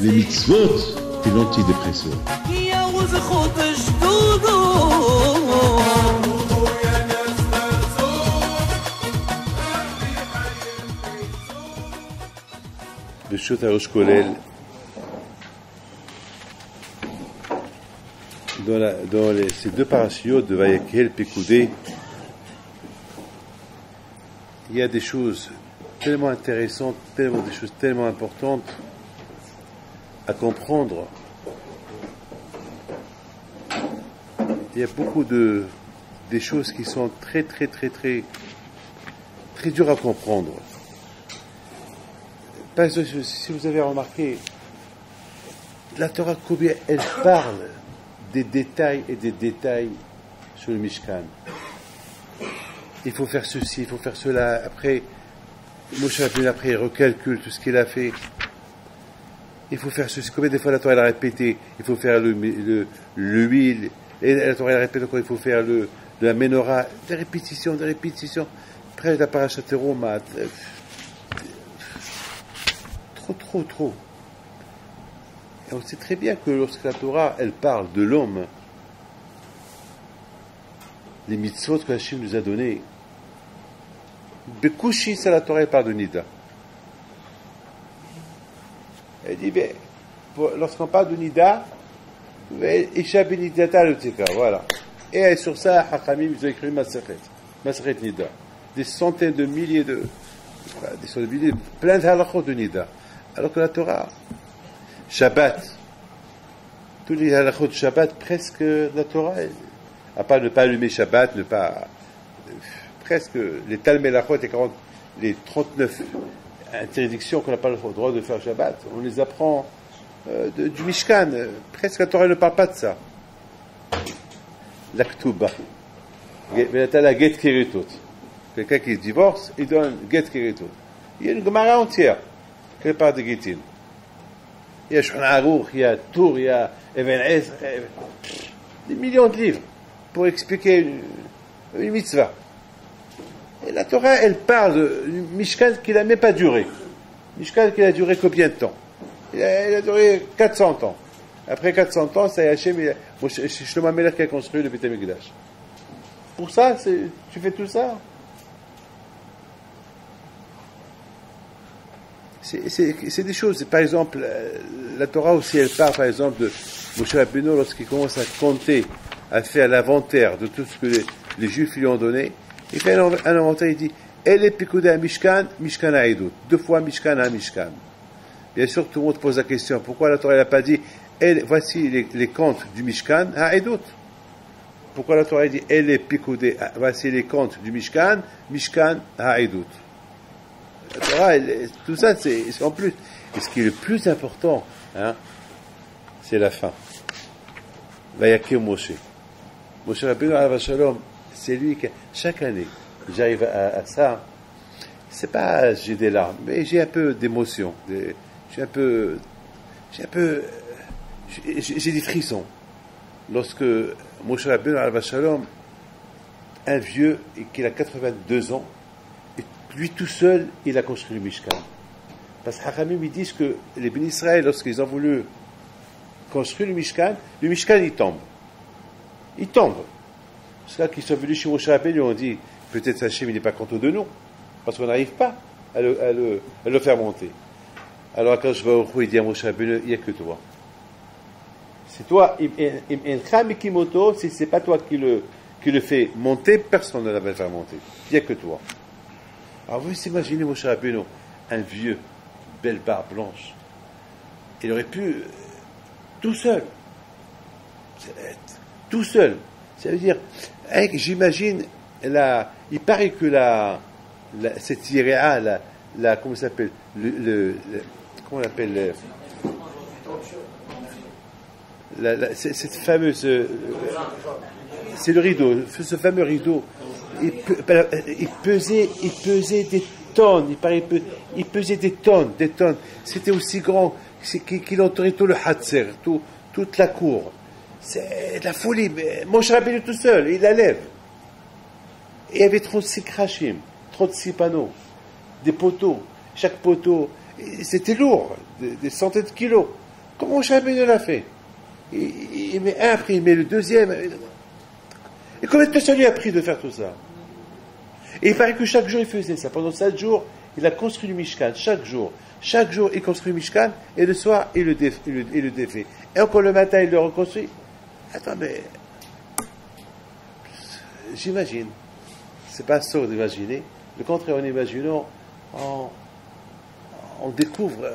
Les mitzvot et l'antidépresseur. Le Shot Arosh Kolel, dans ces deux parachiotes de Vayakhel Pekoudé, il y a des choses tellement intéressantes, des choses tellement importantes à comprendre. Il y a beaucoup des choses qui sont très dures à comprendre. Parce que si vous avez remarqué, la Torah combien elle parle des détails et des détails sur le Mishkan. Il faut faire ceci, il faut faire cela. Après, Moshe Rabbeinu, après, il recalcule tout ce qu'il a fait. Il faut faire ceci. Combien de fois la Torah elle a répété? Il faut faire l'huile. Et la Torah elle répète encore, il faut faire de la menorah. Des répétitions. Après, la parashat Teruma. Trop. Et on sait très bien que lorsque la Torah, elle parle de l'homme, les mitzvot que Hachem nous a donnés, Bekushi, c'est la Torah, elle parle de Nida. Elle dit, lorsqu'on parle de Nida, Isha ben Nidata le Tika, voilà. Et sur ça, Hachamim, ils ont écrit Maseret Nida. Des centaines de milliers plein de halachot de Nida. Alors que la Torah, Shabbat, tous les halachot de Shabbat, presque la Torah, à part ne pas allumer Shabbat, presque les Talmelachot et les 39 interdictions qu'on n'a pas le droit de faire Shabbat, on les apprend du Mishkan. Presque la Torah ne parle pas de ça. L'Aktuba. Mais la Get Keritot. Quelqu'un qui se divorce, il donne Get Keritot. Il y a une Gemara entière qui parle de Gitin. Il y a Shulchan Aruch, il y a Tour, il y a Even Ezra, des millions de livres pour expliquer une mitzvah. Et la Torah, elle parle du Mishkan qui n'a même pas duré. Mishkan qui a duré combien de temps? Il a duré 400 ans. Après 400 ans, c'est Hachem, c'est Shlomo HaMelech qui a construit le Beit HaMikdash. Pour ça, tu fais tout ça? C'est des choses. Par exemple, la Torah aussi, elle parle, par exemple, de Moshe Rabbeinu lorsqu'il commence à compter, à faire l'inventaire de tout ce que les Juifs lui ont donné. Il fait un inventaire, il dit Elle est Pikoudé à Mishkan, Mishkan à Edout. 2 fois Mishkan à Mishkan. Bien sûr, tout le monde pose la question pourquoi la Torah n'a pas dit voici les comptes du Mishkan à Edout? Pourquoi la Torah dit Elle est Pikoudé, voici les comptes du Mishkan, Mishkan à Edout? La Torah, tout ça, c'est en plus. Et ce qui est le plus important, c'est la fin. Vayakhel Moshe. Moshe Rabbeinu alav shalom, c'est lui qui, chaque année, j'arrive à ça. C'est pas, j'ai des larmes, mais j'ai un peu d'émotion. J'ai des frissons. Lorsque Moshe Rabbeinu alav shalom, un vieux, qui a 82 ans, lui tout seul, il a construit le Mishkan. Parce que Hachamim, ils disent que les Béni Israël, lorsqu'ils ont voulu construire le Mishkan, il tombe. Il tombe. C'est là qu'ils sont venus chez Moshe Rabbeinu, ils ont dit, peut-être Hachem, il n'est pas content de nous, parce qu'on n'arrive pas à le faire monter. Alors, quand je vais au Rouh, il dit à Moshe Rabbeinu, il n'y a que toi. C'est toi, si ce n'est pas toi qui le fait monter, personne ne va le faire monter. Il n'y a que toi. Alors vous imaginez Moshe Rabbeinu, un vieux, belle barbe blanche. Il aurait pu, tout seul. Ça veut dire, j'imagine, il paraît que cette iréa, comment ça s'appelle, comment on appelle, cette fameuse, c'est le rideau, ce fameux rideau. Il pesait des tonnes, il pesait des tonnes. C'était aussi grand qu'il entourait tout le Hatzer, toute la cour. C'est de la folie. Mais Moshe Rabbeinu tout seul, il la lève. Et il y avait 36 krachim, 36 panneaux, des poteaux. Chaque poteau, c'était lourd, des centaines de kilos. Comment Moshe Rabbeinu l'a fait? Il met un, après il met le deuxième. Et combien de temps ça lui a pris de faire tout ça? Et il paraît que chaque jour il faisait ça. Pendant 7 jours, il a construit le Mishkan, chaque jour. Chaque jour, il construit le Mishkan, et le soir, il le défait. Et encore le matin, il le reconstruit. Attends, mais... J'imagine. C'est pas ça d'imaginer. Le contraire, en imaginant, on découvre...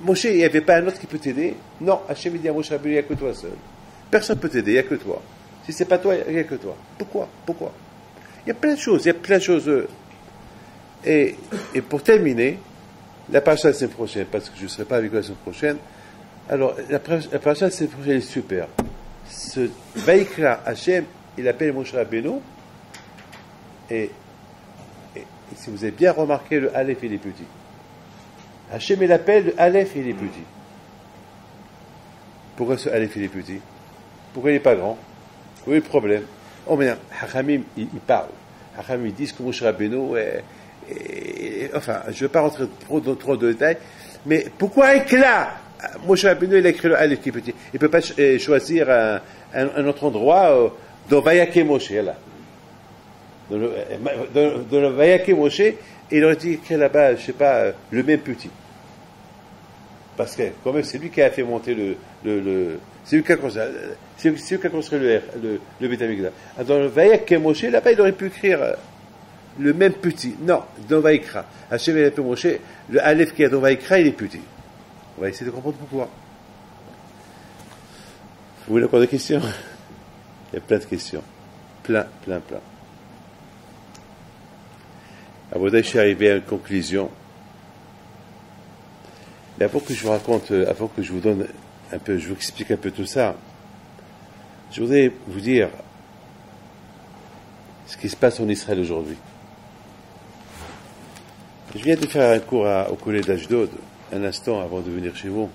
Moshe, il n'y avait pas un autre qui peut t'aider. Non, Hachem dit à Moshe Rabbeinu, il n'y a que toi seul. Personne ne peut t'aider, il n'y a que toi. Si ce n'est pas toi, il n'y a que toi. Pourquoi? Il y a plein de choses, Et pour terminer, la paracha de la semaine prochaine, parce que je ne serai pas avec vous la semaine prochaine, alors la paracha de la semaine prochaine est super. Ce Vaikra Hachem, il appelle Moshe Rabbeinu, et si vous avez bien remarqué, le Aleph, il est petit. Hachem, il appelle le Aleph, il est petit. Pourquoi ce Aleph, il est petit? Pourquoi il n'est pas grand? Où est le problème? Oh, mais Hachamim, il parle. Hachamim, ils disent que Moshe Rabbeinu, enfin, je ne vais pas rentrer trop de détails, mais pourquoi éclat? Moshe Rabbeinu, il a écrit le Aleph qui est petit. Il ne peut pas choisir un autre endroit dans Vayaké Moshe, là. Dans le Vayaké Moshe, il aurait dit écrit là-bas, je ne sais pas, le même petit. Parce que, quand même, c'est lui qui a fait monter c'est lui qui a construit le Beit Hamikdash. Dans le Vayaké Moshe, là-bas, il aurait pu écrire le même petit. Non, dans Vaikra. Hachem il a appelé Moshe, le Aleph qui est dans Vaikra, il est petit. On va essayer de comprendre pourquoi. Vous voulez encore des questions? Il y a plein de questions. Plein. Alors, je suis arrivé à une conclusion. Mais avant que je vous raconte, avant que je vous donne un peu, je vous explique un peu tout ça, je voudrais vous dire ce qui se passe en Israël aujourd'hui. Je viens de faire un cours au collège d'Ashdod, un instant avant de venir chez vous.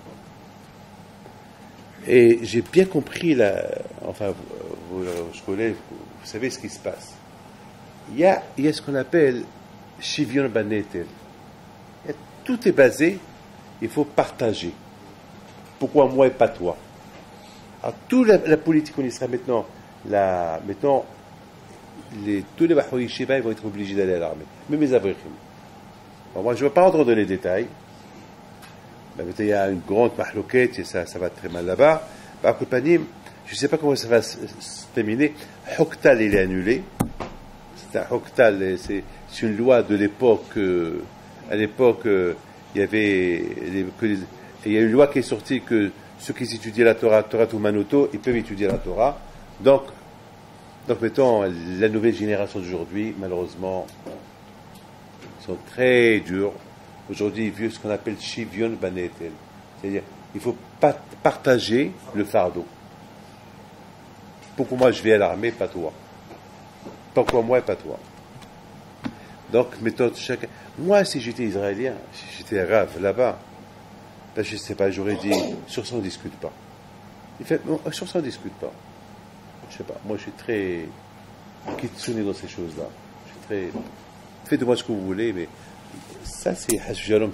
Et j'ai bien compris, je connais, vous savez ce qui se passe. Il y a ce qu'on appelle Shivyon Banetel. Tout est basé, il faut partager. Pourquoi moi et pas toi? Alors, toute la politique en Israël maintenant, tous les Bahou Yeshiva vont être obligés d'aller à l'armée, même les Avrichim. Bon, moi, je ne vais pas rentrer dans les détails. Mais il y a une grande mahlouquette et ça va très mal là-bas. Par contre, je ne sais pas comment ça va se terminer. Hoktal, il est annulé. C'est un Hoktal, c'est une loi de l'époque. À l'époque, il y avait il y a une loi qui est sortie que ceux qui étudient la Torah Tumanoto, ils peuvent étudier la Torah. Donc, mettons, la nouvelle génération d'aujourd'hui, malheureusement, sont très durs. Aujourd'hui, ils vivent ce qu'on appelle Shivyon Banetel. C'est-à-dire, il faut partager le fardeau. Pourquoi moi je vais à l'armée, pas toi? Pourquoi moi et pas toi? Donc, mettons chacun. Moi, si j'étais israélien, si j'étais arabe là-bas, ben, je ne sais pas, j'aurais dit, sur ça on ne discute pas. Il fait, non, sur ça on ne discute pas. Je ne sais pas, moi je suis très kitsune dans ces choses-là. Je suis très. Faites de moi ce que vous voulez, mais ça c'est Hashalom.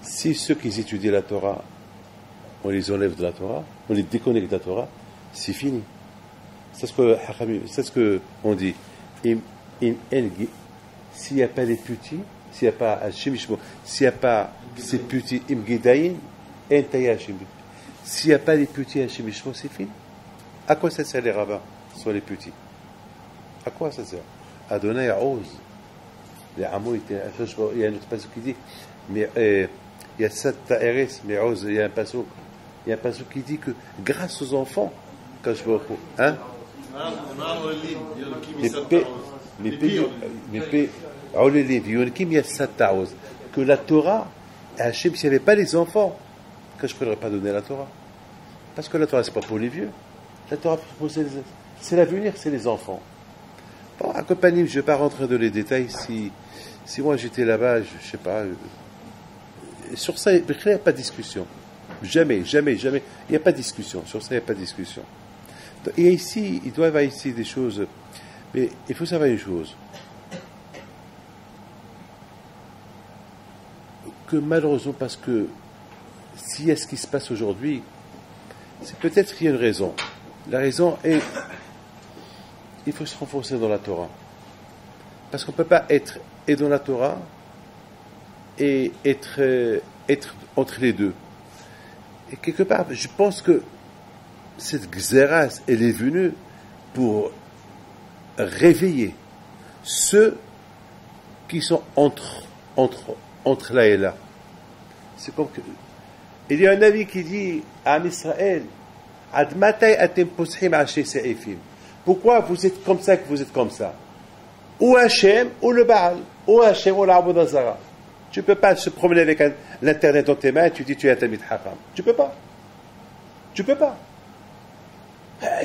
Si ceux qui étudient la Torah, on les enlève de la Torah, on les déconnecte de la Torah, c'est fini. C'est ce que on dit. S'il n'y a pas les petits, s'il n'y a pas s'il n'y a pas ces petits imgidaïn, s'il n'y a pas les petits hashimishmo, c'est fini. À quoi ça sert les rabbins sur les petits? À quoi ça sert? Adonai ose. Les hameaux étaient. Il y a un autre passage qui dit, mais il y a Sat Ta'eres, mais ose, il y a un passage qui dit que grâce aux enfants, quand je vois, hein? Que la Torah, Hachem, s'il n'y avait pas les enfants, que je ne pourrais pas donner la Torah. Parce que la Torah, ce n'est pas pour les vieux. La Torah, c'est l'avenir, c'est les enfants. Bon, accompagné, je ne vais pas rentrer dans les détails. Si moi j'étais là-bas, je ne sais pas. Sur ça, il n'y a pas de discussion. Jamais. Il n'y a pas de discussion. Sur ça, il n'y a pas de discussion. Et ici, il doit y avoir ici des choses. Mais il faut savoir une chose, que malheureusement, parce que s'il y a ce qui se passe aujourd'hui, c'est peut-être qu'il y a une raison. La raison est, il faut se renforcer dans la Torah. Parce qu'on ne peut pas être et dans la Torah et être entre les deux. Et quelque part, je pense que cette xéras, elle est venue pour réveiller ceux qui sont entre là et là. C'est comme que... Il y a un avis qui dit à Israël, Ad matay atem pos'him aché se'ifim. Pourquoi vous êtes comme ça que vous êtes comme ça? Ou Hachem, ou le Baal, ou Hachem, ou l'Aboud Azara. Tu ne peux pas se promener avec l'internet dans tes mains et tu dis tu es un Talmid Chacham. Tu peux pas. Tu peux pas.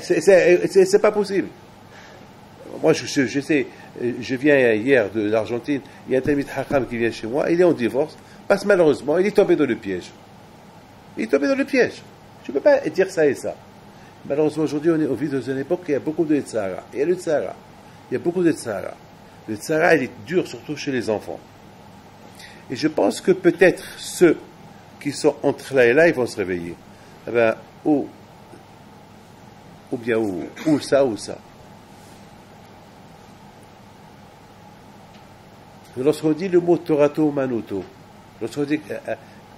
C'est pas possible. Moi, je sais, je viens hier de l'Argentine, il y a un Talmid Chacham qui vient chez moi, il est en divorce, parce que malheureusement, il est tombé dans le piège. Il est tombé dans le piège. Tu ne peux pas dire ça et ça. Malheureusement, aujourd'hui, on vit dans une époque où il y a beaucoup de Tzara. Il y a le Tzara. Il y a beaucoup de Tzara. Le Tzara, il est dur, surtout chez les enfants. Et je pense que peut-être ceux qui sont entre là et là, ils vont se réveiller. Eh ben, ou bien ou ça, ou ça. Lorsqu'on dit le mot Torato Manuto, lorsqu'on dit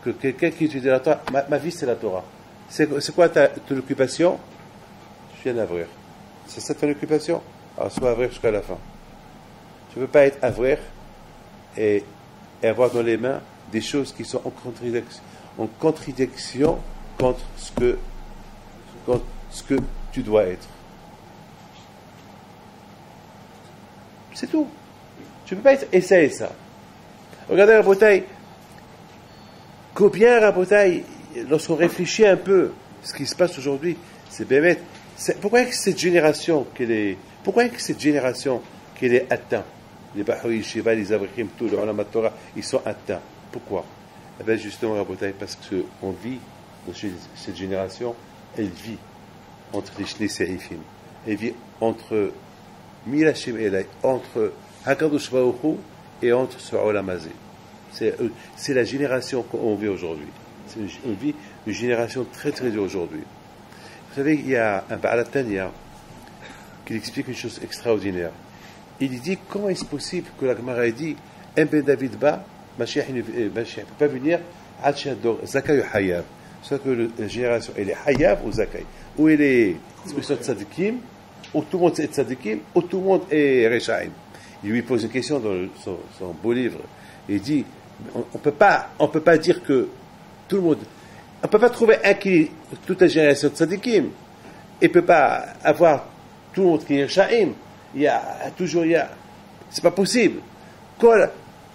que quelqu'un qui étudie la Torah, ma vie c'est la Torah. C'est quoi ton occupation? Je viens d'avrir. C'est ça ton occupation? Alors sois avrir jusqu'à la fin. Tu ne peux pas être avrir et avoir dans les mains des choses qui sont en contradiction contre ce que tu dois être. C'est tout. Tu ne peux pas être et ça et ça. Regardez la bouteille. Combien la bouteille, lorsqu'on réfléchit un peu ce qui se passe aujourd'hui, c'est bémet. Pourquoi est-ce que cette génération qu'elle est atteinte? Les Bahoui, Shiva, les Abrichim, tout le Ulama Torah, ils sont atteints. Pourquoi? Eh bien, justement, la bouteille, parce qu'on vit, cette génération, elle vit entre les Shnei Serifim. Elle vit entre Milachim Elay, entre Hakadosh Baruch Hu et entre ce Olam Hazé. C'est la génération qu'on vit aujourd'hui. On vit une génération très très dure aujourd'hui. Vous savez, il y a un Baal Tanya qui explique une chose extraordinaire. Il dit comment est-ce possible que la Gemara dit un Ben David Ba, Mashiach ne peut pas venir, Zakai ou Hayav. Soit que la génération elle est Hayav ou Zakai. Ou elle est Tzadikim, ou tout le monde est Tzadikim, ou tout le monde est Rechaim. Il lui pose une question dans son beau livre. Il dit on peut pas dire que tout le monde, on peut pas trouver toute la génération de Tzadikim. Il peut pas avoir tout le monde qui est Rechaim. C'est pas possible.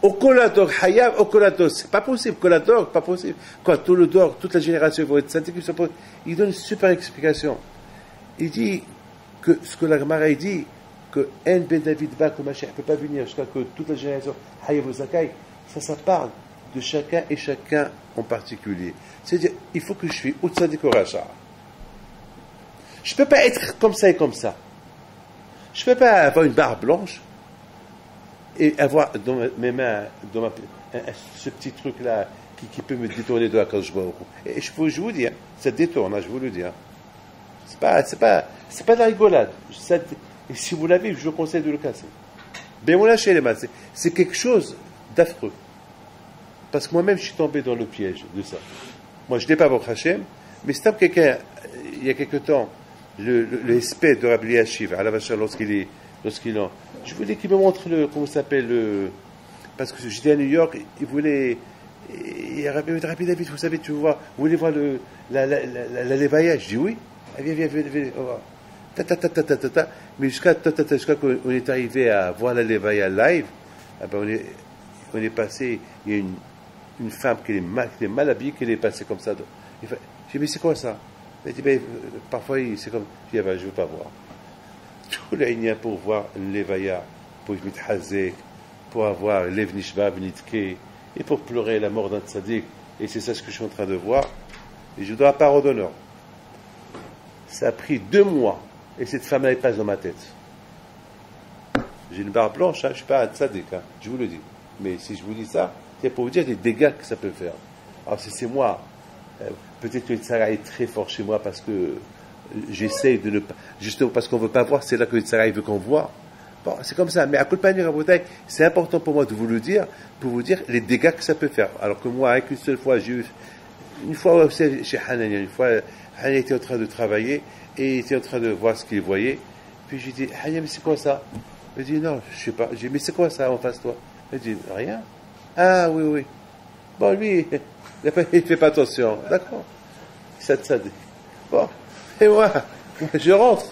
Au Kolador Hayav, au Kolador, c'est pas possible. Kolador, pas possible. Quoi, tout le dor, toute la génération vont être tzadikim. Il donne une super explication. Il dit que ce que la Gemara dit, que En Ben David Ba, que Mashiach ne peut pas venir jusqu'à que toute la génération Hayav ou Zakai, ça parle de chacun et chacun en particulier. C'est-à-dire, il faut que je suis ou tzadik ou racha. Je peux pas être comme ça et comme ça. Je ne peux pas avoir une barre blanche et avoir dans mes mains ce petit truc-là qui peut me détourner de la Kadosh Baruch Hu. Et je vous dis, ça détourne, je vous le dis. C'est pas de la rigolade. Et si vous l'avez, je vous conseille de le casser. C'est quelque chose d'affreux. Parce que moi-même, je suis tombé dans le piège de ça. Moi, je n'ai pas votre Hachem, mais c'est comme quelqu'un, il y a quelque temps, le espèce de Rabbi Yashiv, à la vache, lorsqu'il je voulais qu'il me montre comment ça s'appelle, parce que j'étais à New York, il voulait, Rabbi David, vous savez, vous voulez voir la Levaya? Je dis oui, viens, mais jusqu'à qu'on est arrivé à voir la Levaya live, on est passé, il y a une femme qui est mal habillée, qui est passée comme ça. J'ai dit, mais c'est quoi ça? Il dit, parfois, c'est comme, je ne veux pas voir. Tout l'Aïnien pour voir l'Evaya, pour Mitchazek, pour avoir Lev Nishba, Nitke, et pour pleurer la mort d'un tzaddik. Et c'est ça ce que je suis en train de voir. Et je dois la parole d'honneur. Ça a pris 2 mois, et cette femme, elle passe dans ma tête. J'ai une barbe blanche, hein, je ne suis pas un tzaddik, hein, je vous le dis. Mais si je vous dis ça, c'est pour vous dire les dégâts que ça peut faire. Alors si c'est moi, peut-être que le tzara est très fort chez moi parce que j'essaye de ne pas, justement parce qu'on ne veut pas voir, c'est là que le tzara veut qu'on voit. Bon, c'est comme ça, mais à Kulpani Rabotai, c'est important pour moi de vous le dire, pour vous dire les dégâts que ça peut faire. Alors que moi, avec une seule fois, j'ai eu, une fois chez Hanan, une fois, Hanan était en train de travailler et il était en train de voir ce qu'il voyait. Puis j'ai dit, Hanan, mais c'est quoi ça? Il dit, non, je sais pas. J'ai dit, mais c'est quoi ça en face de toi? Il dit, rien. Ah, oui, oui. Bon, lui, il ne fait pas attention. D'accord. Ça. Bon. Et moi, je rentre.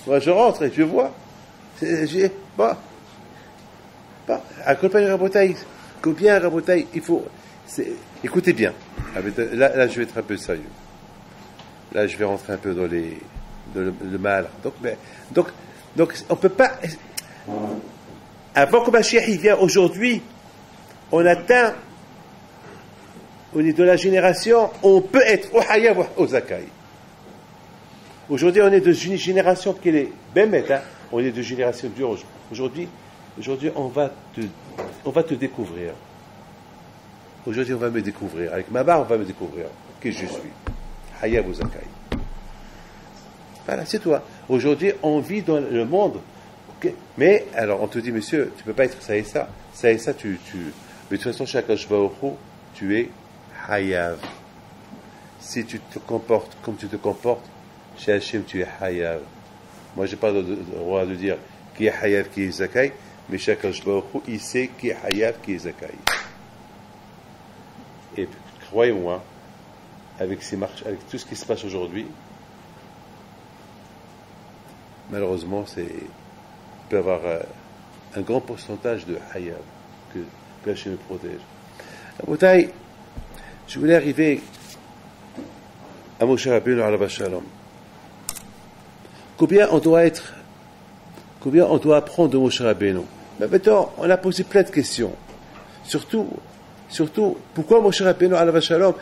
Moi, je rentre et je vois. Bon, à Kulpani Rabotai, combien Rabotai, il faut. Écoutez bien. Là, je vais être un peu sérieux. Là, je vais rentrer un peu dans le mal. Donc, on ne peut pas. Avant que Mashiach il vient aujourd'hui, on atteint, au niveau de la génération, on peut être au Hayav ou au Zakai. Aujourd'hui, on est de une génération qui est Bémet, hein. On est de génération dure. Aujourd'hui, on va te découvrir. Aujourd'hui, on va me découvrir. Avec ma barre, on va me découvrir qui je suis. Hayav ou Zakai. Voilà, c'est toi. Aujourd'hui, on vit dans le monde. Okay. Mais, alors, on te dit, monsieur, tu ne peux pas être ça et ça. Ça et ça, mais de toute façon, chaque Ashbaohu, tu es Hayav. Si tu te comportes comme tu te comportes, chez Hachem, tu es Hayav. Moi, je n'ai pas le droit de dire qui est Hayav, qui est Zakai, mais chaque Ashbaohu, il sait qui est Hayav, qui est Zakai. Et croyez-moi, avec tout ce qui se passe aujourd'hui, malheureusement, il peut y avoir un grand pourcentage de Hayav que Hachem me protège. À Botaï, je voulais arriver à Moshe Rabbeinu alav shalom. Combien on doit apprendre de Moshe Rabbeinu? Mais maintenant, on a posé plein de questions. Surtout, pourquoi Moshe Rabbeinu alav shalom,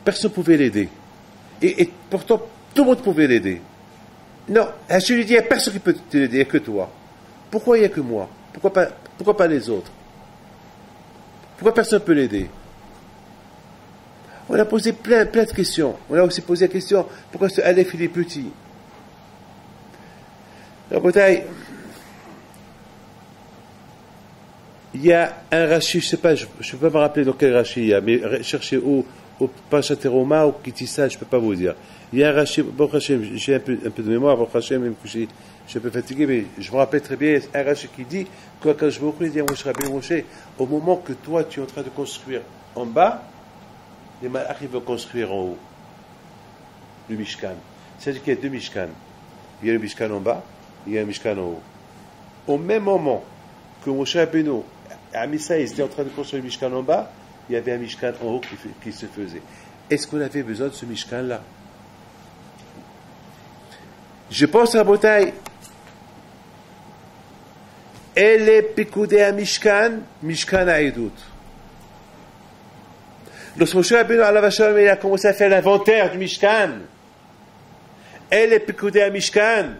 personne ne pouvait l'aider. Et pourtant, tout le monde pouvait l'aider. Non, je lui dis, il n'y a personne qui peut t'aider, il n'y a que toi. Pourquoi il n'y a que moi? Pourquoi pas les autres? Pourquoi personne ne peut l'aider? On a posé plein de questions. On a aussi posé la question, pourquoi ce Aleph il est petit? Rabotai, il y a un Rashi, je ne sais pas, je ne peux pas me rappeler dans quel Rashi il y a, mais cherchez au Parashat Teruma ou Kitissa, je ne peux pas vous dire. Il y a un Rashi, bon Hashem, j'ai un peu de mémoire, bon Hashem, même que je suis un peu fatigué, mais je me rappelle très bien, un Rashi qui dit, quand je me dis à Moshe Rabbeinu, Moshe, au moment que toi tu es en train de construire en bas, les malachim vont construire en haut le Mishkan. C'est-à-dire qu'il y a deux Mishkan. Il y a le Mishkan en bas, il y a le Mishkan en haut. Au même moment que Moshe Rabbeinu, à Missa, il était en train de construire le Mishkan en bas, il y avait un Mishkan en haut qui se faisait. Est-ce qu'on avait besoin de ce Mishkan-là? Je pense à Botaï. Elle est picoudée à Mishkan à Edout. Lorsque Moshe Rabbeinu alav shalom il a commencé à faire l'inventaire du Mishkan, elle est picoudée à Mishkan.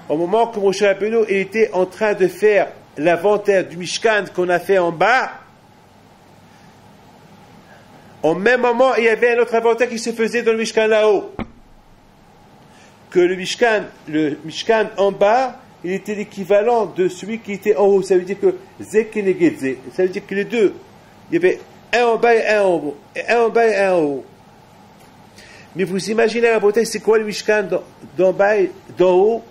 Au moment que Moshe Rabbeinu était en train de faire l'inventaire du Mishkan qu'on a fait en bas, au même moment, il y avait un autre inventaire qui se faisait dans le Mishkan là-haut. Que le Mishkan en bas, il était l'équivalent de celui qui était en haut. Ça veut dire que Zé Keneged, ça veut dire que les deux, il y avait un en bas et un en haut. Et un en bas et un en haut. Mais vous imaginez la beauté, c'est quoi le Mishkan d'en bas et d'en haut?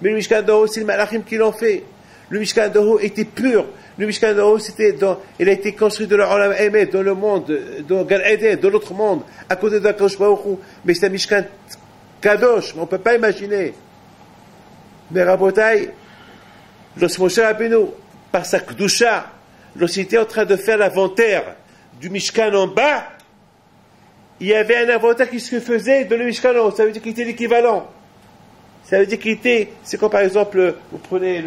Mais le Mishkan d'en haut, c'est le Malachim qui l'ont fait. Le Mishkan d'en haut était pur. Le Mishkan d'en haut, il a été construit dans le Olam Emet, dans le monde, dans Gan Eden, dans l'autre monde, à côté de Kadosh Baruch Hu. Mais c'est un Mishkan Kadosh, on ne peut pas imaginer. Mais Rabotai, lorsque Moshe Rabbeinu, par sa Kedusha, lorsqu'il était en train de faire l'inventaire du Mishkan en bas, il y avait un inventaire qui se faisait dans le Mishkan en haut. Ça veut dire qu'il était l'équivalent. Ça veut dire qu'il était, c'est comme par exemple, vous prenez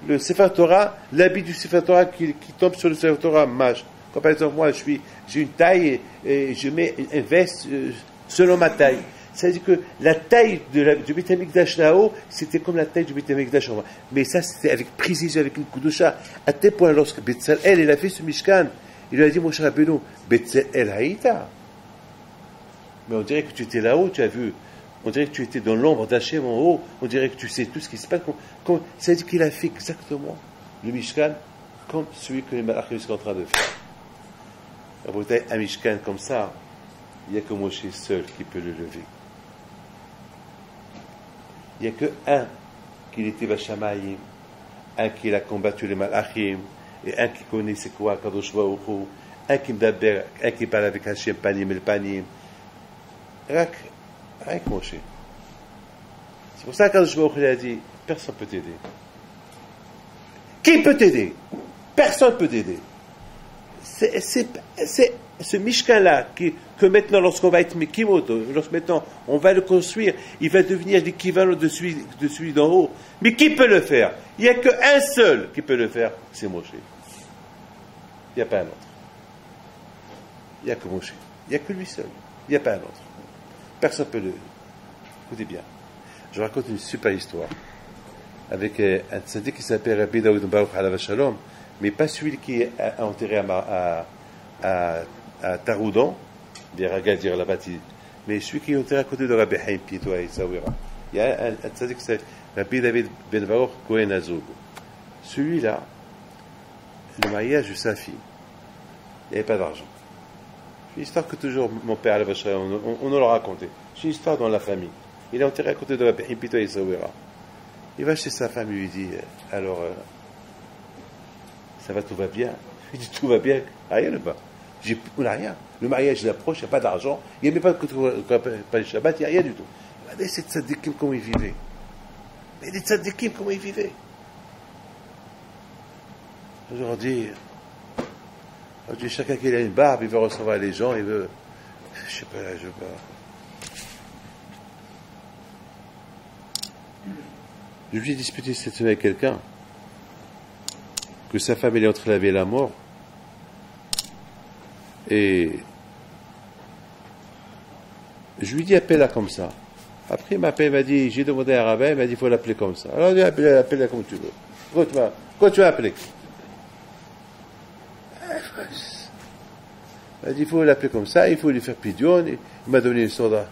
le Sefer Torah, l'habit du Sefer Torah qui tombe sur le Sefer Torah mâche. Comme par exemple, moi, j'ai une taille et je mets une veste selon ma taille. Ça veut dire que la taille du Beit HaMikdash là-haut, c'était comme la taille du Beit HaMikdash en bas. Mais ça, c'était avec précision, avec une Kudusha. À tel point, lorsque Betzalel, il a fait ce Mishkan, il lui a dit, mon cher Rabbeinu, Betzalel Haïta. Mais on dirait que tu étais là-haut, tu as vu. On dirait que tu étais dans l'ombre d'Hachem en haut. On dirait que tu sais tout ce qui se passe. Ça veut dire qu'il a fait exactement le Mishkan comme celui que les Malachim sont en train de faire. Un Mishkan comme ça, il n'y a que Moshe seul qui peut le lever. Il n'y a que un qui était Bashamayim, un qui a combattu les Malachim, et un qui connaît c'est quoi, Kadosh Baruch Hu, un qui m'daber, un qui parle avec Hachem, Panim el Panim. Rien que Moshe. C'est pour ça que Kadosh Baruch Hu a dit, personne ne peut t'aider. Qui peut t'aider? Personne ne peut t'aider. C'est ce Mishkan-là que maintenant, lorsqu'on va être Mekimoto, lorsque maintenant on va le construire, il va devenir l'équivalent de celui d'en haut. Mais qui peut le faire? Il n'y a qu'un seul qui peut le faire, c'est Moshe. Il n'y a pas un autre. Il n'y a que Moshe. Il n'y a que lui seul. Il n'y a pas un autre. Personne ne peut le... Écoutez bien. Je raconte une super histoire avec un tzaddik qui s'appelle Rabbi Daoud Baruch Alav Shalom, mais pas celui qui est enterré à Taroudon, bien Agadir là-bas, mais celui qui est enterré à côté de Rabbi Haïm Pito à Issaouira. Il y a un tzaddik qui s'appelle Rabbi David Ben Baruch Kohen Azoug. Celui-là, le mariage de sa fille, il n'y avait pas d'argent. C'est une histoire que toujours mon père Alav Shalom, on nous l'a raconté. C'est une histoire dans la famille. Il est enterré à côté de Rabbi Haïm Pito à Issaouira. Il va chez sa femme et lui dit, alors, ça va, tout va bien? Il dit, tout va bien, rien ne va. On n'a rien. Le mariage il approche, il n'y a pas d'argent, il n'y a même pas de Shabbat, il n'y a rien du tout. Regardez ces tzadikim, comment ils vivaient. Mais les tzadikim, comment ils vivaient. Aujourd'hui, chacun qui a une barbe, il veut recevoir les gens, il veut... Je sais pas, je veux pas... Je lui ai disputé cette semaine avec quelqu'un que sa femme elle est entre la vie et la mort, et je lui dis appelle-la comme ça. Après il m'appelle, il m'a dit, j'ai demandé à un rabbin, il m'a dit il faut l'appeler comme ça. Alors il dit appelle-la comme tu veux. Quand tu vas appeler, il m'a dit il faut l'appeler comme ça, il faut lui faire pidion. Il m'a donné une soda.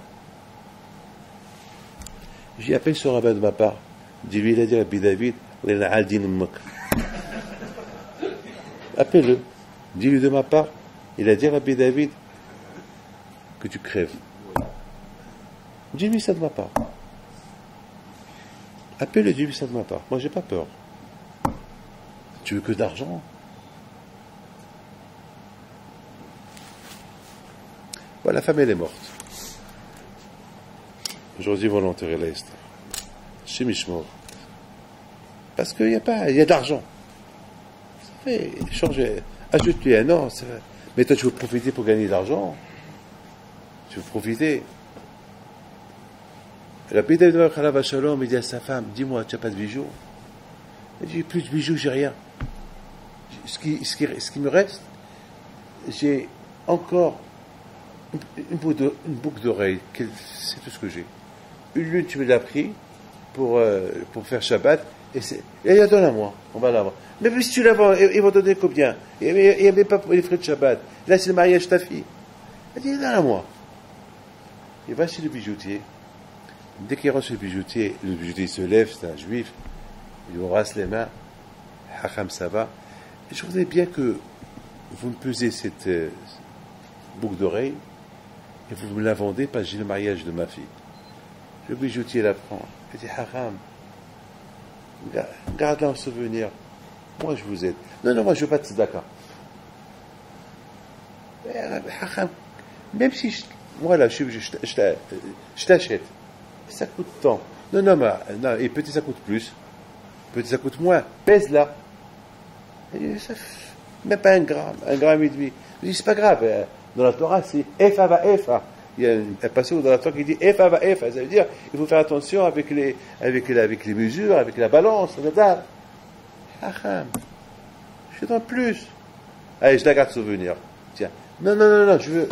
J'ai appelé ce rabbin de ma part. Dis-lui, il a dit à Rabbi David, appelle-le. Dis-lui de ma part, il a dit à Rabbi David que tu crèves. Dis-lui ça de ma part. Appelle-le, dis-lui ça de ma part. Moi, j'ai pas peur. Tu veux que d'argent? Bon, la femme, elle est morte. Aujourd'hui, ils vont l'enterrer là, Esther. Chez Mishmor. Parce qu'il y a de l'argent. Ça fait changer. Ajoute-lui un an. Mais toi, tu veux profiter pour gagner de l'argent. Tu veux profiter. La Bida de Khalav Shalom, il dit à sa femme, dis-moi, tu n'as pas de bijoux? Il dit, plus de bijoux, j'ai rien. Ce qui me reste, j'ai encore une boucle d'oreille. C'est tout ce que j'ai. Une lune, tu me l'as pris pour faire Shabbat, et il y a donne à moi, on va l'avoir. Mais si tu la vends, ils vont donner combien? Il n'y a même pas pour les frais de Shabbat. Là, c'est le mariage de ta fille. Elle dit, donne à moi. Il va chez le bijoutier. Dès qu'il rentre chez le bijoutier se lève, c'est un juif, il lui rase les mains, Hacham, ça va. Et je voudrais bien que vous me pesez cette boucle d'oreille, et vous me la vendez parce que j'ai le mariage de ma fille. Le bijoutier la prend. Il dit, Haram, garde-la en souvenir. Moi, je vous aide. Non, moi, je ne veux pas de tzedaka. Haram, même si, voilà, je t'achète. Ça coûte tant. Non, et peut-être ça coûte plus. Peut-être ça coûte moins. Pèse-la. Même pas un gramme et demi. Je dis, c'est pas grave. Dans la Torah, c'est Efa va Efa. Il y a un passage dans la Torah qui dit Efa va Efa. Ça veut dire il faut faire attention avec les mesures, avec la balance, la dalle. Acham, je donne plus. Allez, je la garde souvenir. Tiens. Non, je veux.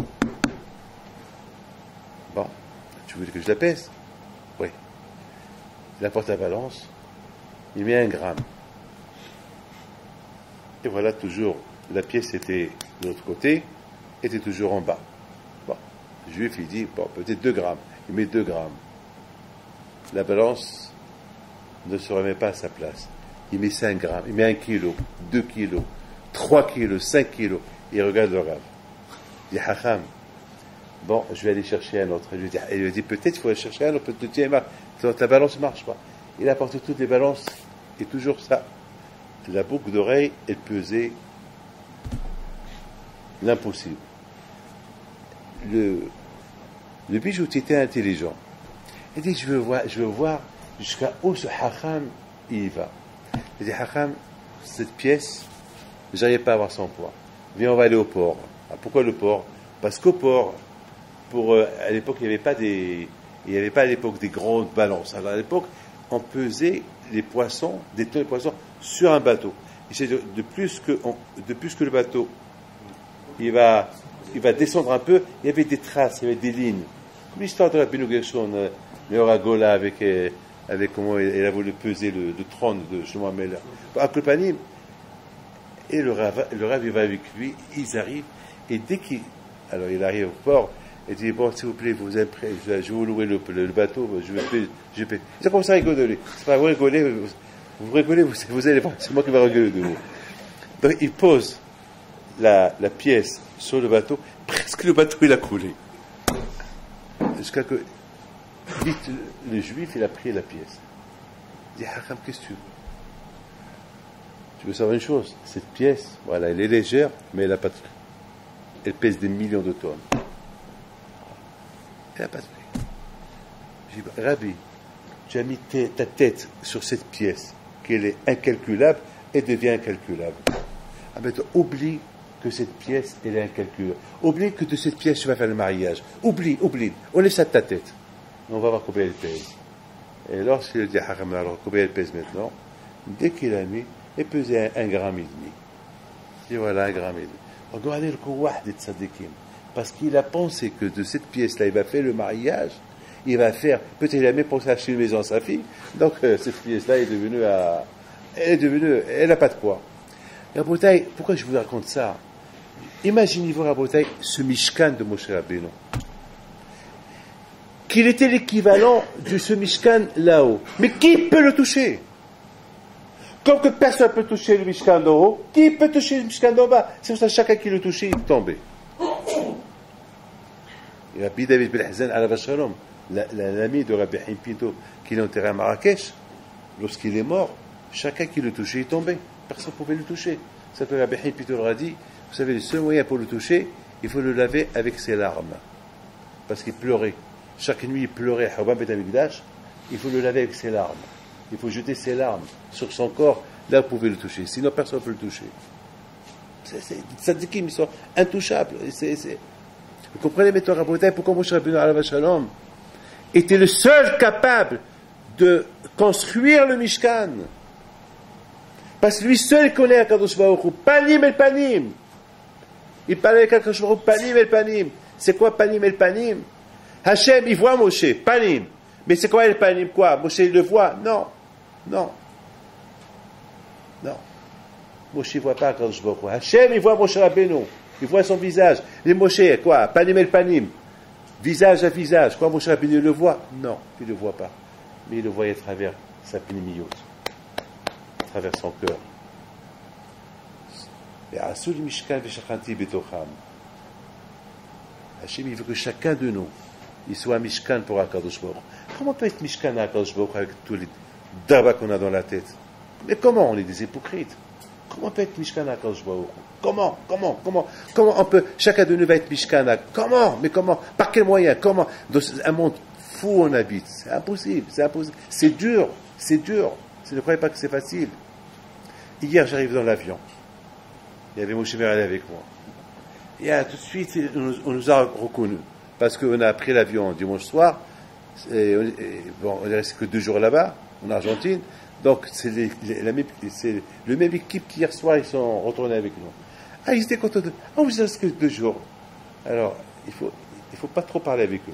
Bon, tu vous voulez que je la pèse? Oui. Il apporte la balance, il met 1 gramme. Et voilà, toujours, la pièce était de l'autre côté, était toujours en bas. Bon, le juif, il dit, bon, peut-être 2 grammes. Il met 2 grammes. La balance ne se remet pas à sa place. Il met 5 grammes, il met 1 kilo, 2 kilos, 3 kilos, 5 kilos. Il regarde le Rav. Il dit, Hacham, bon, je vais aller chercher un autre. Il lui dit, peut-être il faut aller chercher un autre, peut-être ta balance ne marche pas. Il a apporté toutes les balances, et toujours ça. La boucle d'oreille, elle pesait l'impossible. Le bijoutier était intelligent. Il dit, je veux voir jusqu'à où ce Hacham il va. Il dit, Hacham, cette pièce, j'arrive pas à avoir son poids. Viens, on va aller au port. Ah, pourquoi le port? Parce qu'au port, à l'époque, il n'y avait pas à l'époque des grandes balances. Alors à l'époque, on pesait les poissons, des tonnes de poissons, sur un bateau. Et c'est de plus que le bateau, il va descendre un peu, il y avait des traces, il y avait des lignes. Comme l'histoire de Rabbeinu Gershon, le Oragola, avec comment il a voulu peser le trône de Shlomo Ameler. Avec le panim. Et le Rav, il va avec lui, ils arrivent, et dès qu'il arrive au port, il dit, bon, s'il vous plaît, je vais vous louer le bateau, je paie. Ils ont commencé à rigoler. C'est pas vous rigolez, vous allez voir, c'est moi qui vais rigoler de vous. Donc, il pose la pièce sur le bateau, presque le bateau, il a coulé. Jusqu'à que, vite, le juif, il a pris la pièce. Il dit, Hacham, qu'est-ce que tu veux? Tu veux savoir une chose? Cette pièce, voilà, elle est légère, mais elle n'a pas de prix. Elle pèse des millions de tonnes. Elle n'a pas de prix. Je dis, Rabbi, tu as mis ta tête sur cette pièce, qu'elle est incalculable, et devient incalculable. Ah ben, oublie que cette pièce, elle est incalculable. Oublie que de cette pièce, tu vas faire le mariage. Oublie. On laisse ça de ta tête. On va voir combien elle pèse. Et lorsqu'il dit, alors combien elle pèse maintenant? Dès qu'il a mis, elle pesait 1,5 gramme. Et voilà, 1,5 gramme. Regardez le kouah des tzadikim. Parce qu'il a pensé que de cette pièce-là, il va faire le mariage, peut-être il a même pensé à acheter une maison à sa fille, donc cette pièce-là elle n'a pas de poids. Rabotai, pourquoi je vous raconte ça? Imaginez-vous, Rabotai, ce Mishkan de Moshe Rabbeinu. Qu'il était l'équivalent de ce Mishkan là-haut. Mais qui peut le toucher? Comme que personne ne peut toucher le Mishkan d'en haut, qui peut toucher le Mishkan d'en bas? C'est pour ça que chacun qui le touchait, il tombait. Et Rabbi David Ben Hazan alav shalom, l'ami de Rabbi Haim Pinto, qui l'a enterré à Marrakech, lorsqu'il est mort, chacun qui le touchait, il tombait. Personne ne pouvait le toucher. Ça que Rabbi Haim Pinto leur a dit, vous savez, le seul moyen pour le toucher, il faut le laver avec ses larmes. Parce qu'il pleurait. Chaque nuit, il pleurait à Hawam Bet Amikdash, il faut le laver avec ses larmes. Il faut jeter ses larmes sur son corps, là vous pouvez le toucher. Sinon, personne ne peut le toucher. C'est tzadikim, ils sont intouchables. Vous comprenez, mes Torah Rabotai, pourquoi Moshe Rabbeinu alav shalom était le seul capable de construire le Mishkan? Parce que lui seul connaît Akadosh Baruch Hu, panim el panim. Il parlait avec Akadosh Baruch Hu, panim el panim. C'est quoi panim el panim? Hachem, il voit Moshe, panim. Mais c'est quoi el panim? Quoi? Moshe, il le voit? Non. Moshe ne voit pas Akadosh Baruch Hu. Hachem, il voit Moshe Rabbeinu. Il voit son visage. Les Moshe, quoi? Panim el panim. Visage à visage. Quoi, Moshe Rabbeinu le voit? Non, il ne le voit pas. Mais il le voyait à travers sa pnimiyot, à travers son cœur. Et Asul Mishkan v'shachanti betocham. Hachem, il veut que chacun de nous, il soit Mishkan pour Akadosh Baruch Hu. Comment peut être Mishkan à Akadosh Baruch Hu avec tous les dabas qu'on a dans la tête? Mais comment? On est des hypocrites. Comment peut être Mishkan à Akadosh Baruch Hu? Comment on peut, chacun de nous va être Mishkan? Comment? Mais comment? Par quel moyen? Comment? Dans un monde fou on habite. C'est impossible. C'est dur. Ne croyez pas que c'est facile. Hier, j'arrive dans l'avion. Il y avait Moshe Merali avec moi. Et tout de suite, on nous a reconnus. Parce qu'on a pris l'avion dimanche soir. On est resté que 2 jours là-bas, en Argentine. Donc, c'est le même équipe qu'hier soir, ils sont retournés avec nous. Ah, ils étaient contents de... Ah, vous êtes restés que 2 jours. Alors, il faut pas trop parler avec eux.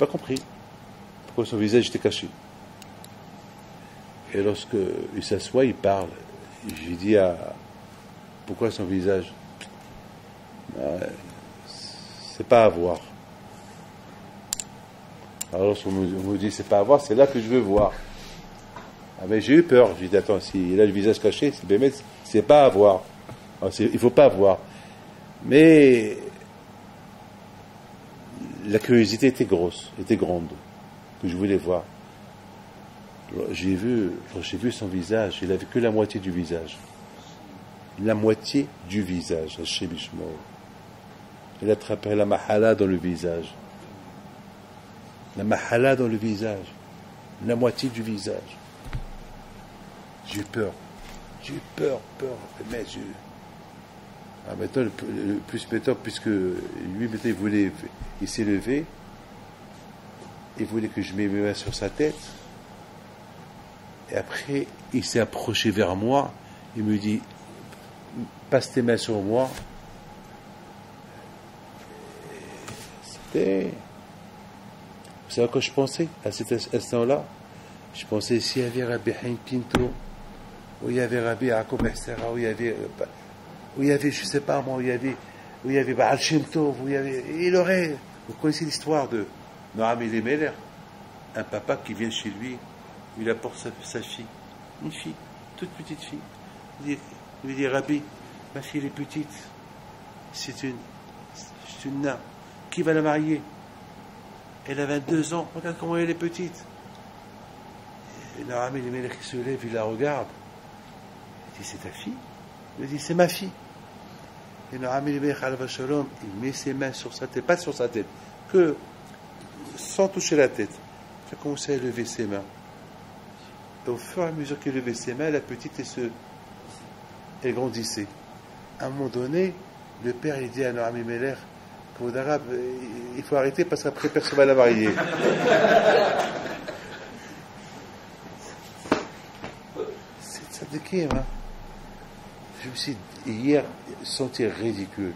pas compris pourquoi son visage était caché. Et lorsque il s'assoit, il parle. J'ai dit pourquoi son visage? C'est pas à voir. Alors lorsqu'on me dit c'est pas à voir, c'est là que je veux voir. Ah mais j'ai eu peur. J'ai dit attends, s'il a le visage caché, c'est pas à voir. Alors, il faut pas voir. Mais la curiosité était grosse, était grande, que je voulais voir. J'ai vu son visage, il avait que la moitié du visage. La moitié du visage, Hachem Ishmael. Il attrapait la mahala dans le visage. La mahala dans le visage. La moitié du visage. J'ai eu peur. Mais maintenant, le plus méthode, puisque lui, maintenant, il s'est levé, il voulait que je mette mes mains sur sa tête, et après, il s'est approché vers moi, il me dit, passe tes mains sur moi. C'était... Vous savez à quoi je pensais, à cet instant-là? Je pensais, s'il y avait Rabbi Haïm Pinto, où il y avait Rabbi Yaakov Behsera, où il y avait, je sais pas moi, où il y avait Baal Shem Tov, il aurait, vous connaissez l'histoire de Noam Elimelech, un papa qui vient chez lui, il apporte sa fille, une fille, toute petite fille. Il lui dit, Rabbi, ma fille elle est petite, c'est une nain, qui va la marier? Elle a 22 ans, regarde comment elle est petite. Et Noam Elimelech il se lève, il la regarde. Il dit, c'est ta fille? Il dit, c'est ma fille. Et Noam Elimelech Alav Shalom, il met ses mains sur sa tête, pas sur sa tête, que sans toucher la tête. Il a commencé à lever ses mains. Et au fur et à mesure qu'il levait ses mains, la petite elle grandissait. À un moment donné, le père il dit à Noam Elimelech, qu'au d'arabe, il faut arrêter parce qu'après personne va la marier. C'est tzadikim, hein. Je me suis hier senti ridicule.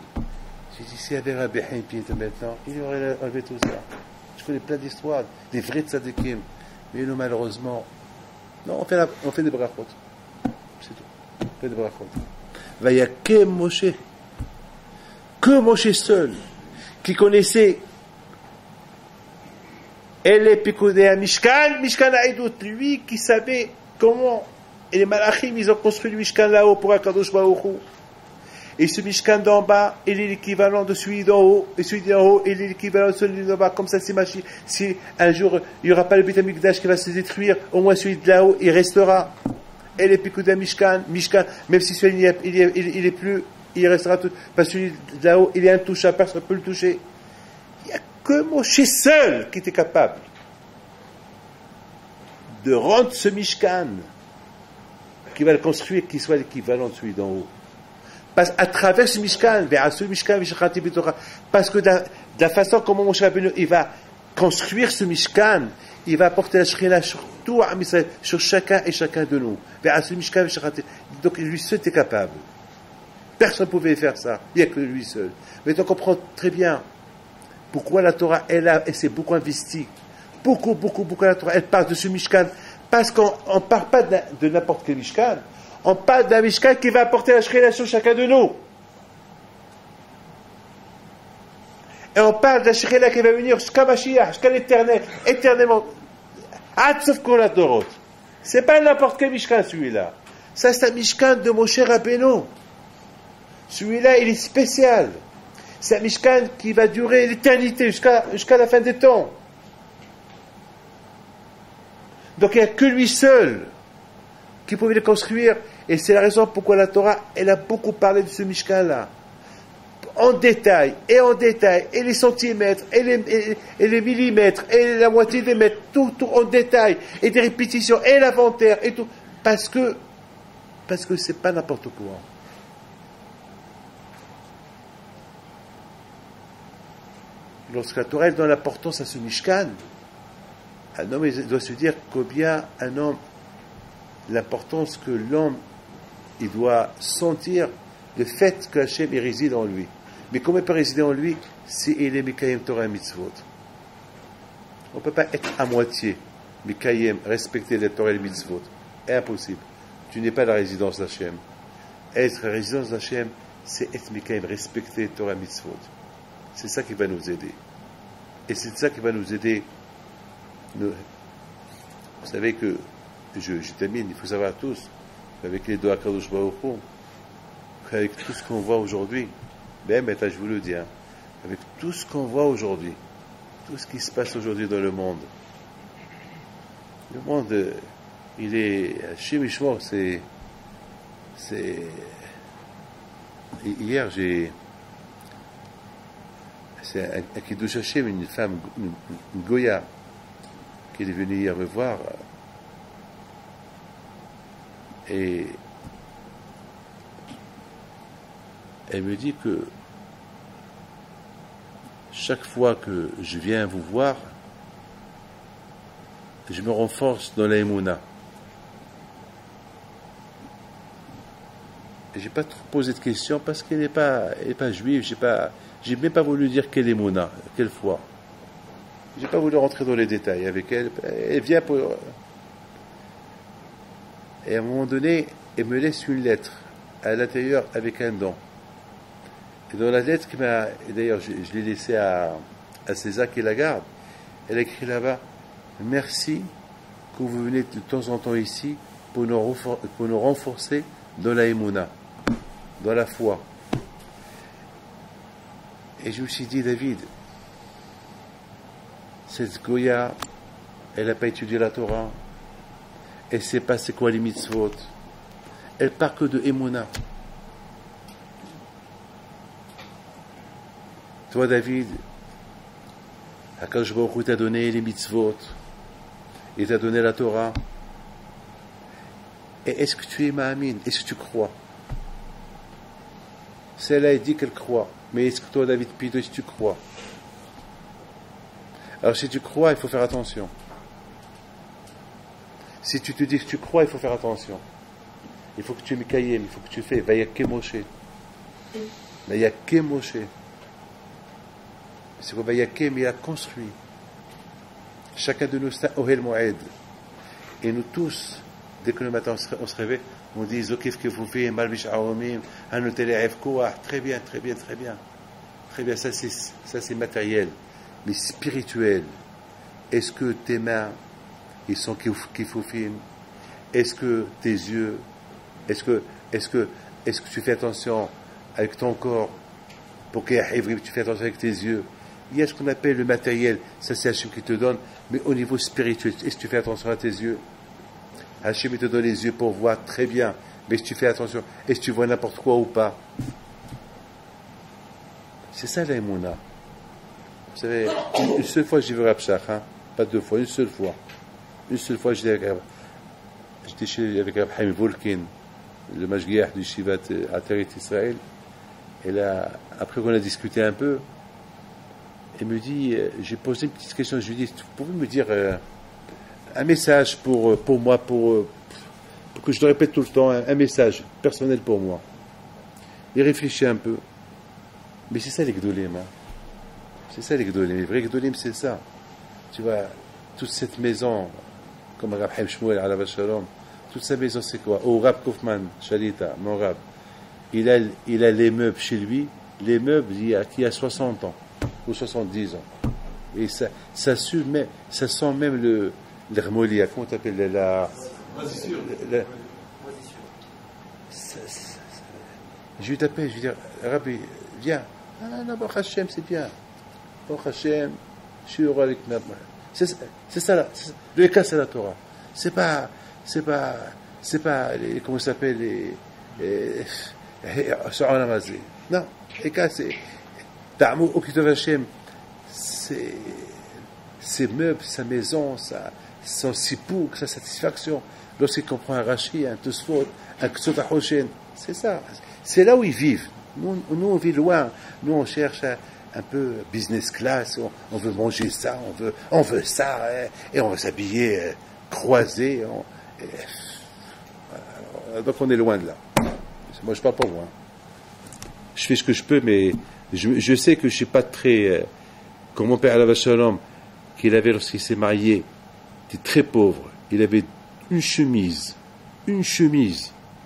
J'ai dit, s'il y avait Rabbi Haïm Pinto maintenant, il aurait enlevé tout ça. Je connais plein d'histoires, des vrais tzadikim. Mais nous, malheureusement, non, on fait des brachot. C'est tout. On fait des brachot. Il y a que Moshe seul, qui connaissait Elle Pikoudé à Mishkan Haïdout, lui qui savait comment. Et les Malachim, ils ont construit le Mishkan là-haut pour Akadosh Baruch Hu. Et ce Mishkan d'en bas, il est l'équivalent de celui d'en haut. Et celui d'en haut, il est l'équivalent de celui d'en bas. Comme ça, si un jour, il n'y aura pas le Beit HaMikdash qui va se détruire, au moins celui de là-haut, il restera. Et les Pikoudé Mishkan, même si celui il est plus, il restera tout. Parce que celui de là-haut, il est intouchable, personne ne peut le toucher. Il n'y a que Moshe seul qui était capable de rendre ce Mishkan, qui va le construire, qui soit l'équivalent de celui d'en haut. Parce à travers ce Mishkan, parce que de la façon comment Moshe Rabbeinu il va construire ce Mishkan, il va apporter la Shekhinah sur tout, sur chacun et chacun de nous. Donc lui seul était capable. Personne ne pouvait faire ça. Il n'y a que lui seul. Mais on comprend très bien pourquoi la Torah, elle s'est beaucoup investie. Beaucoup la Torah, elle parle de ce Mishkan. Parce qu'on ne parle pas de n'importe quel Mishkan. On parle d'un Mishkan qui va apporter la Shekhinah sur chacun de nous. Et on parle d'un Shekhinah qui va venir jusqu'à Mashiach, jusqu'à l'éternel, éternellement. Sauf qu'on la Dorot. C'est pas n'importe quel Mishkan celui-là. Ça, c'est un Mishkan de Moshe Rabbeinu. Celui-là, il est spécial. C'est un Mishkan qui va durer l'éternité, jusqu'à la fin des temps. Donc il n'y a que lui seul qui pouvait le construire. Et c'est la raison pourquoi la Torah, elle a beaucoup parlé de ce Mishkan-là. En détail, et les centimètres, et les millimètres, et la moitié des mètres, tout en détail, et des répétitions, et l'inventaire, et tout. Parce que c'est pas n'importe quoi. Lorsque la Torah donne l'importance à ce Mishkan, un homme il doit se dire combien un homme, l'importance que l'homme, il doit sentir le fait que Hachem réside en lui. Mais comment il peut résider en lui si il est Mekayem Torah Mitzvot? On ne peut pas être à moitié, Mikayem, respecter les Torah et les mitzvot. Impossible. Tu n'es pas la résidence d'Hachem. Être la résidence d'Hachem, c'est être Mikayem, respecter les Torah et les mitzvot. C'est ça qui va nous aider. Et c'est ça qui va nous aider. Vous savez que, je termine, il faut savoir tous, avec les doigts Kadosh Baruch Hu, avec tout ce qu'on voit aujourd'hui, même, je vous le dis, hein, avec tout ce qu'on voit aujourd'hui, tout ce qui se passe aujourd'hui dans le monde, il est, chimiquement, hier, c'est un Kiddush Hashem, une femme, une Goya, qui est venue hier me voir, et elle me dit que chaque fois que je viens vous voir, je me renforce dans la Emouna. J'ai pas trop posé de questions parce qu'elle n'est pas juive. J'ai même pas voulu dire quelle Emouna, quelle foi. J'ai pas voulu rentrer dans les détails avec elle. Elle vient pour. Et à un moment donné, elle me laisse une lettre à l'intérieur avec un don. Et dans la lettre d'ailleurs, je l'ai laissée à César qui la garde. Elle a écrit là-bas: merci que vous venez de temps en temps ici pour nous renforcer dans la Emouna, dans la foi. Et je me suis dit, David, cette Goya, elle n'a pas étudié la Torah, elle ne sait pas c'est quoi les mitzvot, elle part que de Emouna. Toi, David, Akadosh Baruch Hu t'a donné les mitzvot, il t'a donné la Torah. Et est-ce que tu es ma'amin? Est-ce que tu crois? Celle-là, elle dit qu'elle croit. Mais est-ce que toi, David Pito, est-ce que tu crois? Alors, si tu crois, il faut faire attention. Si tu te dis que tu crois, il faut faire attention. Il faut que tu Mikayem, il faut que tu fais Vayaké Moshe. Vayaké Moshe. C'est quoi Vayaké, mais il a construit. Chacun de nous, c'est un Ohel Moed. Et nous tous, dès que le matin on se réveille, on dit Zokif que vous faites, Malbish Aomim, Hanotele Koah. Très bien, très bien, très bien. Très bien, ça c'est matériel. Mais spirituel. Est-ce que tes mains, ils sont kifoufim? Est-ce que tes yeux, est-ce que tu fais attention avec ton corps? Pour que tu fais attention avec tes yeux. Il y a ce qu'on appelle le matériel, ça c'est Hachem qui te donne, mais au niveau spirituel, est-ce que tu fais attention à tes yeux? Hachem te donne les yeux pour voir très bien, mais si tu fais attention, est-ce que tu vois n'importe quoi ou pas? C'est ça la Emouna. Vous savez, une seule fois j'ai vu Rabshach, pas deux fois, une seule fois. Une seule fois j'étais avec Rab Haim Volkin, le Mashgiach du Shivat Ateret Israël, et là, après qu'on a discuté un peu, il me dit, j'ai posé une petite question, je lui ai dit, vous pouvez me dire un message pour moi, pour que je le répète tout le temps, un message personnel pour moi. Il réfléchit un peu. Mais c'est ça les Gdolim. C'est ça les Gdolim. Les vrais Gdolim, c'est ça. Tu vois, toute cette maison, comme Rab Haim Shmuel, Alav Shalom, toute sa maison, c'est quoi? Oh, Rab Kaufman, Shalita, mon Rab. Il a les meubles chez lui, les meubles qui a 60 ans, ou 70 ans. Et ça sent même l'hermolia, comment t'appelles la moisissure. Je lui t'appelle, je lui dis, Rabbi, viens. Ah non, Baruch Hashem, c'est bien. Baruch Hashem, je suis heureux avec ma... C'est ça, le cas, c'est la Torah. C'est pas, comment ça s'appelle, non, les cas, c'est Ta'amou Okitov Hashem, ses meubles, sa maison, son sipouk, sa satisfaction. Lorsqu'il comprend un Rashi, un Tosfot, un Ksot HaHoshen, c'est ça. C'est là où ils vivent. Nous, on vit loin. Nous, on cherche un peu business class. On veut manger ça, on veut ça, et on veut s'habiller croisé. Donc, on est loin de là. Moi, je parle pas moi. Je fais ce que je peux, mais je sais que je suis pas très, comme mon père Alav Shalom, qu'il avait lorsqu'il s'est marié, il était très pauvre, il avait une chemise.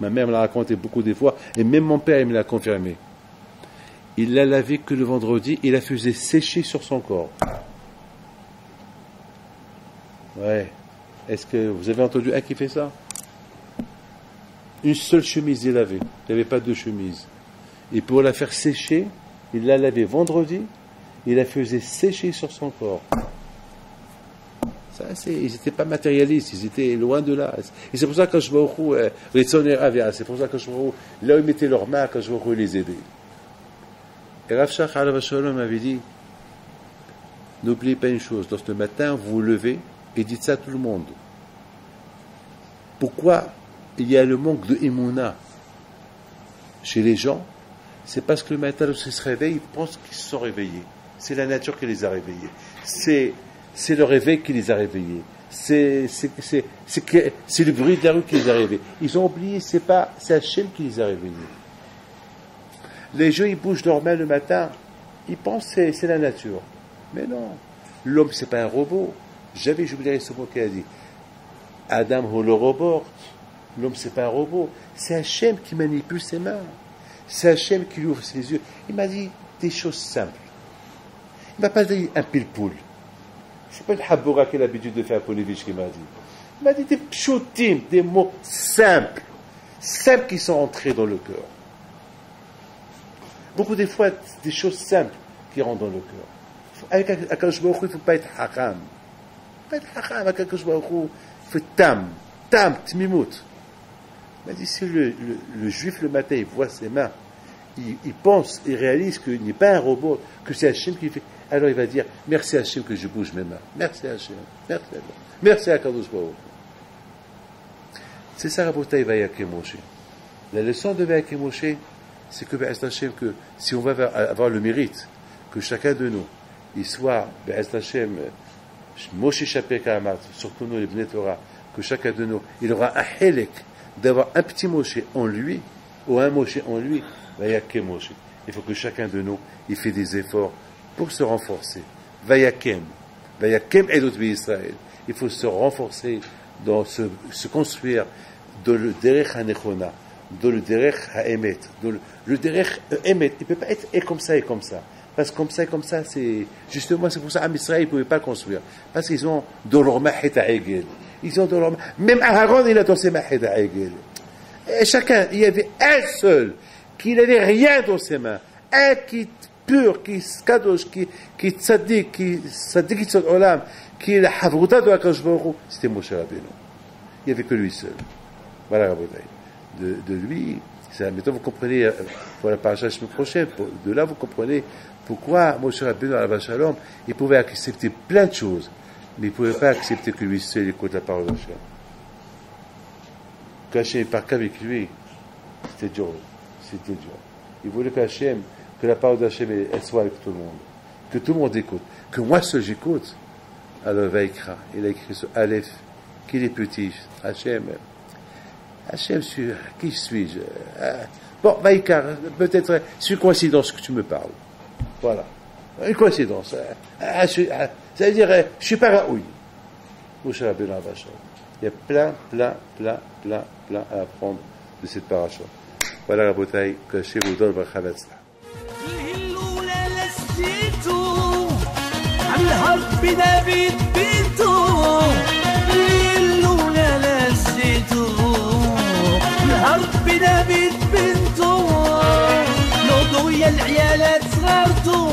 Ma mère me l'a raconté beaucoup de fois, et même mon père il me l'a confirmé. Il l'a lavé que le vendredi, il la faisait sécher sur son corps. Ouais. Est-ce que vous avez entendu un qui fait ça? Une seule chemise il avait. Il n'y avait pas deux chemises. Et pour la faire sécher, il la lavait vendredi, il la faisait sécher sur son corps. Ça, ils n'étaient pas matérialistes, ils étaient loin de là. Et c'est pour ça que je vois c'est pour ça que je vois là où ils mettaient leurs mains, quand je vois les aider. Et Rav Shach alav shalom m'avait dit, n'oubliez pas une chose, lorsque le matin vous vous levez et dites ça à tout le monde. Pourquoi il y a le manque de émouna chez les gens? C'est parce que le matin, lorsqu'ils se réveillent, ils pensent qu'ils se sont réveillés. C'est la nature qui les a réveillés. C'est le réveil qui les a réveillés. C'est le bruit de la rue qui les a réveillés. Ils ont oublié, c'est Hachem qui les a réveillés. Les gens, ils bougent leurs mains le matin, ils pensent que c'est la nature. Mais non, l'homme, c'est pas un robot. J'oublierai ce mot qu'il a dit. Adam ou le robot. L'homme, c'est pas un robot. C'est Hachem qui manipule ses mains. C'est Hachem qui lui ouvre ses yeux. Il m'a dit des choses simples. Il m'a pas dit un pile-poule. C'est pas le Haboura qui a l'habitude de faire Polevich qui m'a dit. Il m'a dit des pchoutim, des mots simples qui sont entrés dans le cœur. Beaucoup des fois, des choses simples qui rentrent dans le cœur. Avec Akadosh Baruch Hu, il ne faut pas être hakam. Il ne faut pas être hakam avec Akadosh Baruch Hu. Il faut tam, tmimout. Il m'a dit, si le juif le matin, il voit ses mains, il pense, il réalise qu'il n'est pas un robot, que c'est Hachem qui fait. Alors il va dire, merci Hachem que je bouge mes mains. Merci Hachem. Merci à Kadosh Baruch. C'est ça, Rabotai Vayaké Moshe. La leçon de Vayaké Moshe, c'est que, Hachem, que si on va avoir le mérite, que chacun de nous, il soit, Hachem, Moshe Shapé Kaamat, surtout nous les Bnei Torah, que chacun de nous, il aura un helek d'avoir un petit Moshe en lui, ou un Moshe en lui, Vayaké Moshe. Il faut que chacun de nous, il fait des efforts pour se renforcer. Vayakem Edot Israël. Il faut se renforcer, se construire dans le Derech HaNechona, dans le Derech HaEmet, dans le Derech HaEmet. Il ne peut pas être et comme ça et comme ça. Parce que comme ça, c'est justement, c'est pour ça qu'Am Israël, ils ne pouvaient pas construire. Parce qu'ils ont dans leur Mahet HaEgel. Ils ont dans leur même Aaron, il a dans ses Mahet HaEgel. Et chacun, il y avait un seul qui n'avait rien dans ses mains. Un qui pur, qui kadosh, qui tzaddik, qui tzaddik itzot olam, qui est la havruta de Akadosh Baruch Hu, c'était Moshe Rabbeinu. Il n'y avait que lui seul. Voilà, Rabotai. De lui, maintenant vous comprenez, pour la paracha la semaine prochaine, de là vous comprenez pourquoi Moshe Rabbeinu, alav shalom, il pouvait accepter plein de choses, mais il ne pouvait pas accepter que lui seul écoute la parole d'Hachem. Qu'Hachem parle qu'avec lui, c'était dur. Il voulait qu'Hachem, que la parole d'Hachem elle soit avec tout le monde, que tout le monde écoute, que moi seul j'écoute. Alors Vaikra, il a écrit sur Aleph, qu'il est petit, Hachem, qui suis-je? Bon, Vaikra, peut-être, c'est une coïncidence que tu me parles. Voilà, une coïncidence. Ça veut dire, je suis pas raoui. Moshe Rabbeinu alav shalom. Il y a plein à apprendre de cette paracha. Voilà, Rabotai, que chez vous donne votre chavetz. الهرب نبيت بنتو اللولا لسيتو الهرب نبيت بنتو لو ضويا العيالات صغرتو